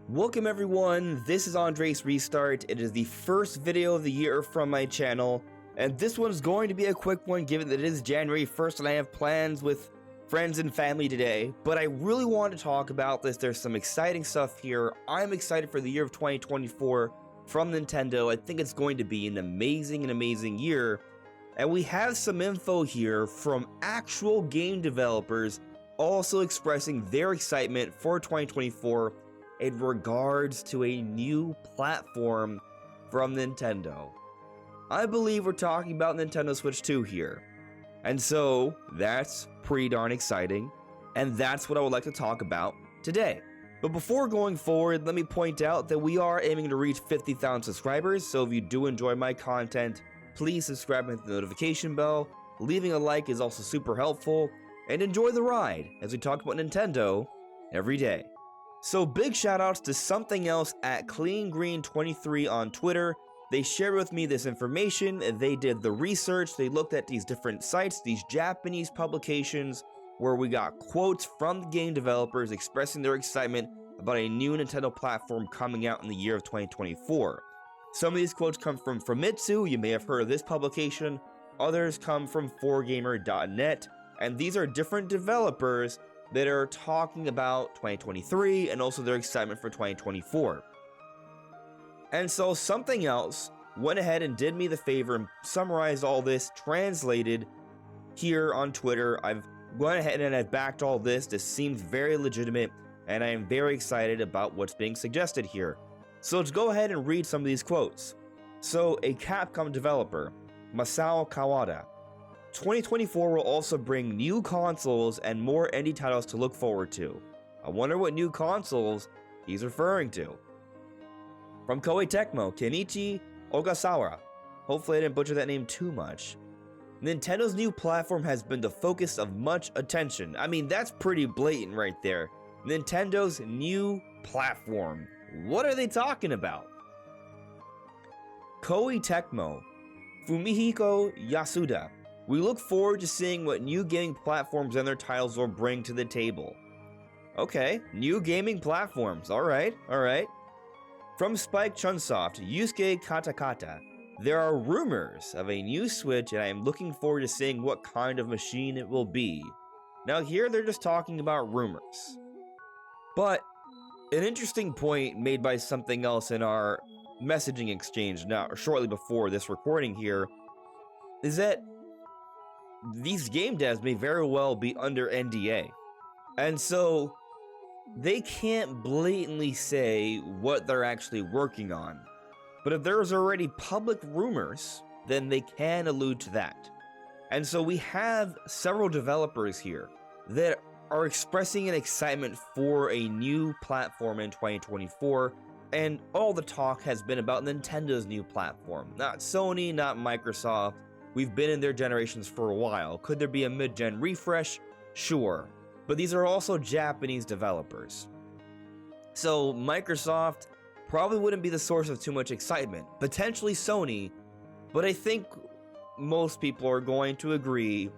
Welcome everyone, this is Andre's Restart. It is the first video of the year from my channel, and this one's going to be a quick one given that it is January 1st and I have plans with friends and family today. But I really want to talk about this. There's some exciting stuff here. I'm excited for the year of 2024 from Nintendo. I think it's going to be an amazing year. And we have some info here from actual game developers also expressing their excitement for 2024 in regards to a new platform from Nintendo. I believe we're talking about Nintendo Switch 2 here. And so, that's pretty darn exciting, and that's what I would like to talk about today. But before going forward, let me point out that we are aiming to reach 50,000 subscribers, so if you do enjoy my content, please subscribe and hit the notification bell. Leaving a like is also super helpful, and enjoy the ride as we talk about Nintendo every day. So big shoutouts to Something Else at CleanGreen23 on Twitter. They shared with me this information, they did the research, they looked at these different sites, these Japanese publications, where we got quotes from the game developers expressing their excitement about a new Nintendo platform coming out in the year of 2024. Some of these quotes come from Famitsu, you may have heard of this publication, others come from 4gamer.net, and these are different developers that are talking about 2023 and also their excitement for 2024. And so Something Else went ahead and did me the favor and summarized all this, translated here on Twitter. I've gone ahead and I've backed all this. This seems very legitimate, and I am very excited about what's being suggested here. So let's go ahead and read some of these quotes. So, a Capcom developer, Masao Kawada. 2024 will also bring new consoles and more indie titles to look forward to. I wonder what new consoles he's referring to. From Koei Tecmo, Kenichi Ogasawa. Hopefully I didn't butcher that name too much. Nintendo's new platform has been the focus of much attention. I mean, that's pretty blatant right there. Nintendo's new platform. What are they talking about? Koei Tecmo, Fumihiko Yasuda. We look forward to seeing what new gaming platforms and their titles will bring to the table. Okay, new gaming platforms, alright. From Spike Chunsoft, Yusuke Katakata. There are rumors of a new Switch and I am looking forward to seeing what kind of machine it will be. Now here they're just talking about rumors. But an interesting point made by Something Else in our messaging exchange now, shortly before this recording here, is that these game devs may very well be under NDA. And so they can't blatantly say what they're actually working on. But if there's already public rumors, then they can allude to that. And so we have several developers here that are expressing an excitement for a new platform in 2024. And all the talk has been about Nintendo's new platform. Not Sony, not Microsoft. We've been in their generations for a while. Could there be a mid-gen refresh? Sure. But these are also Japanese developers. So Microsoft probably wouldn't be the source of too much excitement. Potentially Sony, but I think most people are going to agree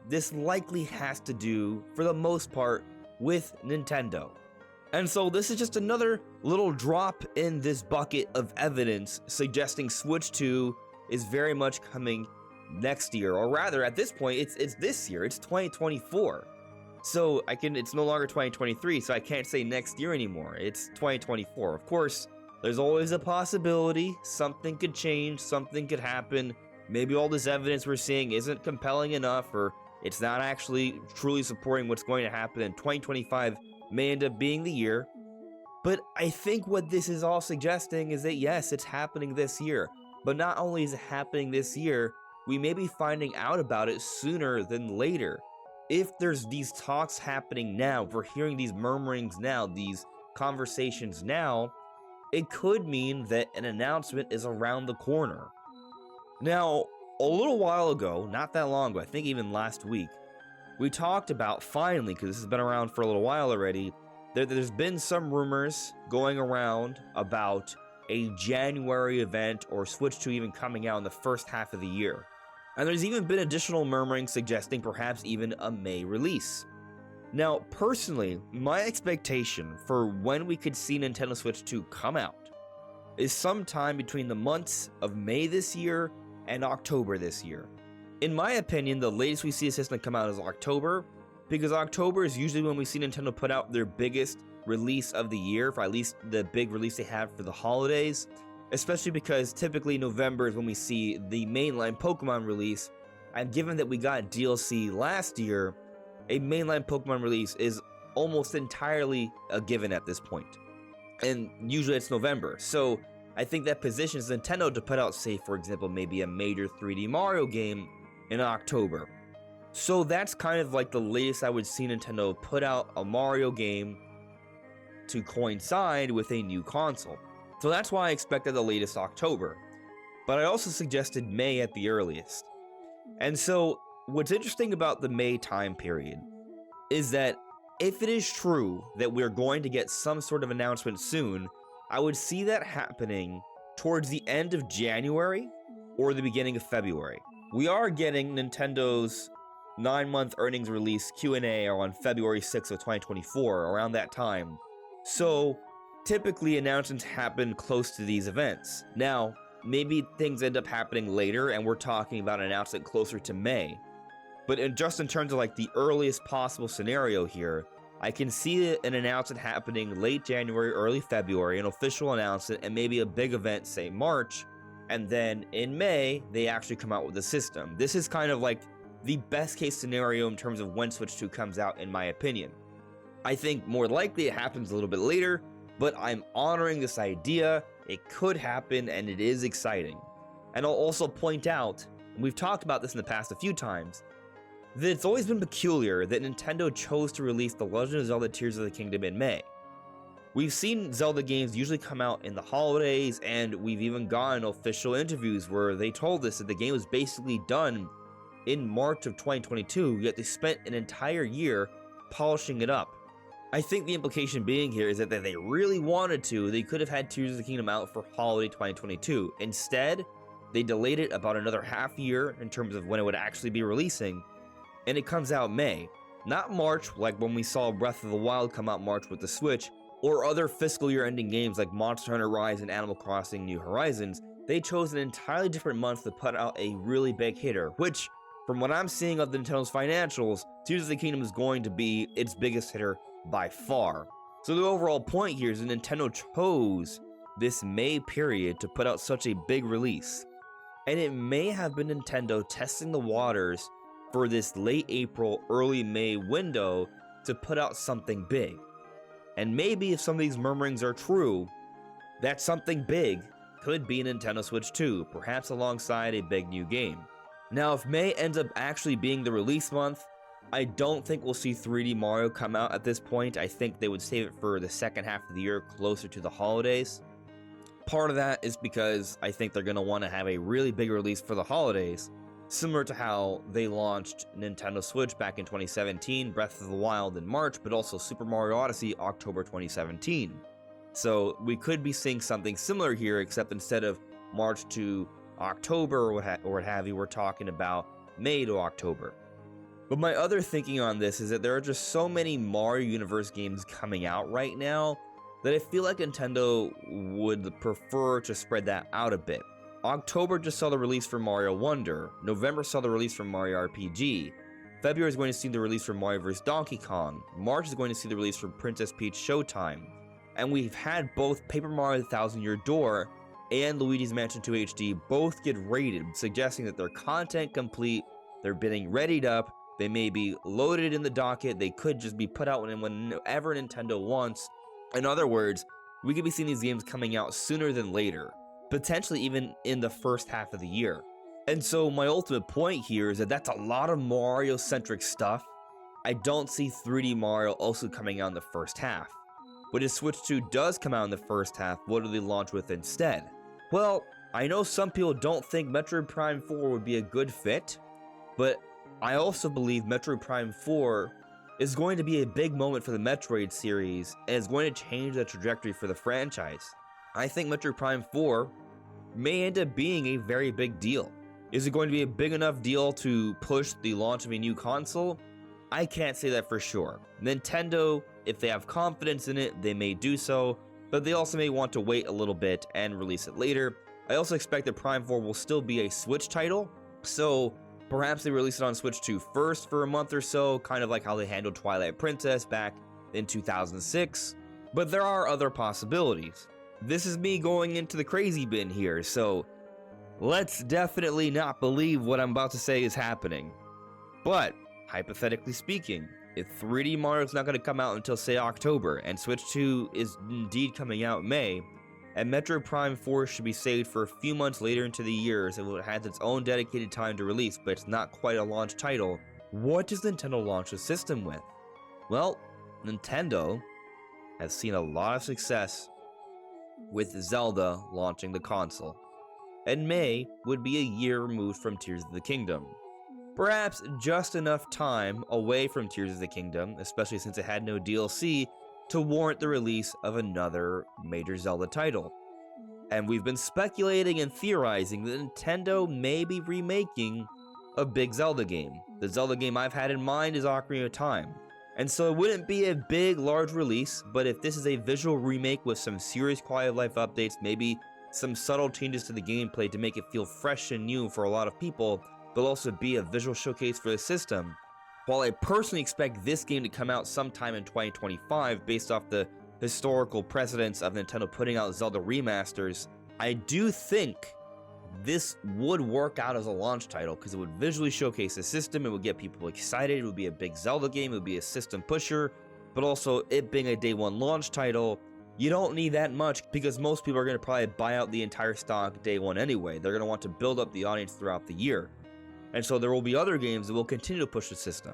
this likely has to do, for the most part, with Nintendo. And so this is just another little drop in this bucket of evidence suggesting Switch 2 is very much coming next year, or rather at this point it's this year, it's 2024. So it's no longer 2023, so I can't say next year anymore. It's 2024. Of course, there's always a possibility something could change, something could happen. Maybe all this evidence we're seeing isn't compelling enough, or it's not actually truly supporting what's going to happen, and 2025 may end up being the year. But I think what this is all suggesting is that yes, it's happening this year. But not only is it happening this year, we may be finding out about it sooner than later. If there's these talks happening now, we're hearing these murmurings now, these conversations now, it could mean that an announcement is around the corner. Now, a little while ago, not that long ago, I think even last week, we talked about finally, because this has been around for a little while already, there's been some rumors going around about a January event or Switch 2 even coming out in the first half of the year. And there's even been additional murmuring suggesting perhaps even a May release. Now, personally, my expectation for when we could see Nintendo Switch 2 come out is sometime between the months of May this year and October this year. In my opinion, the latest we see a system come out is October, because October is usually when we see Nintendo put out their biggest release of the year, for at least the big release they have for the holidays, especially because typically November is when we see the mainline Pokemon release, and given that we got DLC last year, a mainline Pokemon release is almost entirely a given at this point. And usually it's November, so I think that positions Nintendo to put out, say for example, maybe a major 3D Mario game in October. So that's kind of like the latest I would see Nintendo put out a Mario game to coincide with a new console. So that's why I expected the latest October. But I also suggested May at the earliest. And so what's interesting about the May time period is that if it is true that we're going to get some sort of announcement soon, I would see that happening towards the end of January or the beginning of February. We are getting Nintendo's 9-month earnings release Q&A on February 6th of 2024, around that time. So typically announcements happen close to these events. Now, maybe things end up happening later and we're talking about an announcement closer to May. But just in terms of like the earliest possible scenario here, I can see an announcement happening late January, early February, an official announcement, and maybe a big event, say March, and then in May, they actually come out with the system. This is kind of like the best case scenario in terms of when Switch 2 comes out, in my opinion. I think more likely it happens a little bit later, but I'm honoring this idea. It could happen, and it is exciting. And I'll also point out, and we've talked about this in the past a few times, that it's always been peculiar that Nintendo chose to release The Legend of Zelda Tears of the Kingdom in May. We've seen Zelda games usually come out in the holidays, and we've even gotten official interviews where they told us that the game was basically done in March of 2022, yet they spent an entire year polishing it up. I think the implication being here is that if they really wanted to, they could have had Tears of the Kingdom out for holiday 2022. Instead, they delayed it about another half year in terms of when it would actually be releasing, and it comes out May. Not March, like when we saw Breath of the Wild come out March with the Switch, or other fiscal year ending games like Monster Hunter Rise and Animal Crossing New Horizons. They chose an entirely different month to put out a really big hitter, which, from what I'm seeing of Nintendo's financials, Tears of the Kingdom is going to be its biggest hitter by far. So the overall point here is that Nintendo chose this May period to put out such a big release. And it may have been Nintendo testing the waters for this late April, early May window to put out something big. And maybe if some of these murmurings are true, that something big could be Nintendo Switch 2, perhaps alongside a big new game. Now, if May ends up actually being the release month, I don't think we'll see 3D Mario come out at this point. I think they would save it for the second half of the year, closer to the holidays. Part of that is because I think they're going to want to have a really big release for the holidays, similar to how they launched Nintendo Switch back in 2017, Breath of the Wild in March, but also Super Mario Odyssey October 2017. So we could be seeing something similar here, except instead of March to October or what have you, we're talking about May to October. But my other thinking on this is that there are just so many Mario Universe games coming out right now that I feel like Nintendo would prefer to spread that out a bit. October just saw the release for Mario Wonder, November saw the release for Mario RPG, February is going to see the release for Mario vs. Donkey Kong, March is going to see the release for Princess Peach Showtime, and we've had both Paper Mario The Thousand Year Door and Luigi's Mansion 2 HD both get rated, suggesting that they're content complete, they're getting readied up, they may be loaded in the docket, they could just be put out whenever Nintendo wants. In other words, we could be seeing these games coming out sooner than later, potentially even in the first half of the year. And so my ultimate point here is that that's a lot of Mario-centric stuff. I don't see 3D Mario also coming out in the first half. But if Switch 2 does come out in the first half, what do they launch with instead? Well, I know some people don't think Metroid Prime 4 would be a good fit, but I also believe Metroid Prime 4 is going to be a big moment for the Metroid series and is going to change the trajectory for the franchise. I think Metroid Prime 4 may end up being a very big deal. Is it going to be a big enough deal to push the launch of a new console? I can't say that for sure. Nintendo, if they have confidence in it, they may do so, but they also may want to wait a little bit and release it later. I also expect that Prime 4 will still be a Switch title, so perhaps they release it on Switch 2 first for a month or so, kind of like how they handled Twilight Princess back in 2006. But there are other possibilities. This is me going into the crazy bin here, so let's definitely not believe what I'm about to say is happening. But, hypothetically speaking, if 3D Mario's not going to come out until, say, October, and Switch 2 is indeed coming out in May, and Metroid Prime 4 should be saved for a few months later into the year so it has its own dedicated time to release, but it's not quite a launch title, what does Nintendo launch the system with? Well, Nintendo has seen a lot of success with Zelda launching the console, and May would be a year removed from Tears of the Kingdom. Perhaps just enough time away from Tears of the Kingdom, especially since it had no DLC, to warrant the release of another major Zelda title. And we've been speculating and theorizing that Nintendo may be remaking a big Zelda game. The Zelda game I've had in mind is Ocarina of Time. And so it wouldn't be a big, large release, but if this is a visual remake with some serious quality of life updates, maybe some subtle changes to the gameplay to make it feel fresh and new for a lot of people, but also be a visual showcase for the system. While I personally expect this game to come out sometime in 2025 based off the historical precedence of Nintendo putting out Zelda remasters, I do think this would work out as a launch title because it would visually showcase the system, it would get people excited, it would be a big Zelda game, it would be a system pusher, but also it being a day one launch title, you don't need that much because most people are going to probably buy out the entire stock day one anyway. They're going to want to build up the audience throughout the year. And so there will be other games that will continue to push the system,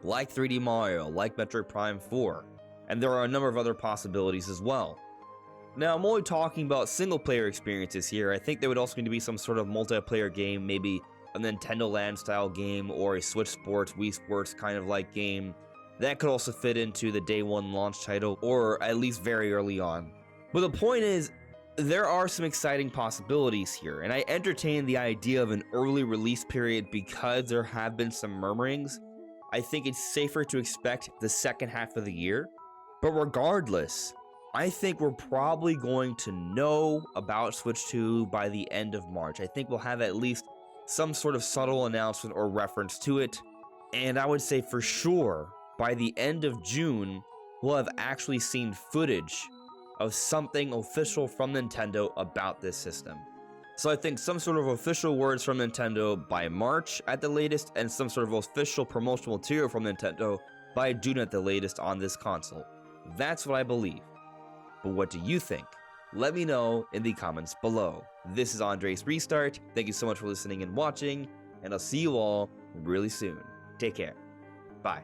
like 3D Mario, like Metroid Prime 4, and there are a number of other possibilities as well. Now, I'm only talking about single-player experiences here. I think there would also need to be some sort of multiplayer game, maybe a Nintendo Land style game or a Switch Sports, Wii Sports kind of like game. That could also fit into the day one launch title, or at least very early on. But the point is, there are some exciting possibilities here, and I entertain the idea of an early release period because there have been some murmurings. I think it's safer to expect the second half of the year. But regardless, I think we're probably going to know about Switch 2 by the end of March. I think we'll have at least some sort of subtle announcement or reference to it. And I would say for sure, by the end of June, we'll have actually seen footage of something official from Nintendo about this system. So I think some sort of official words from Nintendo by March at the latest, and some sort of official promotional material from Nintendo by June at the latest on this console. That's what I believe. But what do you think? Let me know in the comments below. This is Andre's Restart. Thank you so much for listening and watching, and I'll see you all really soon. Take care. Bye.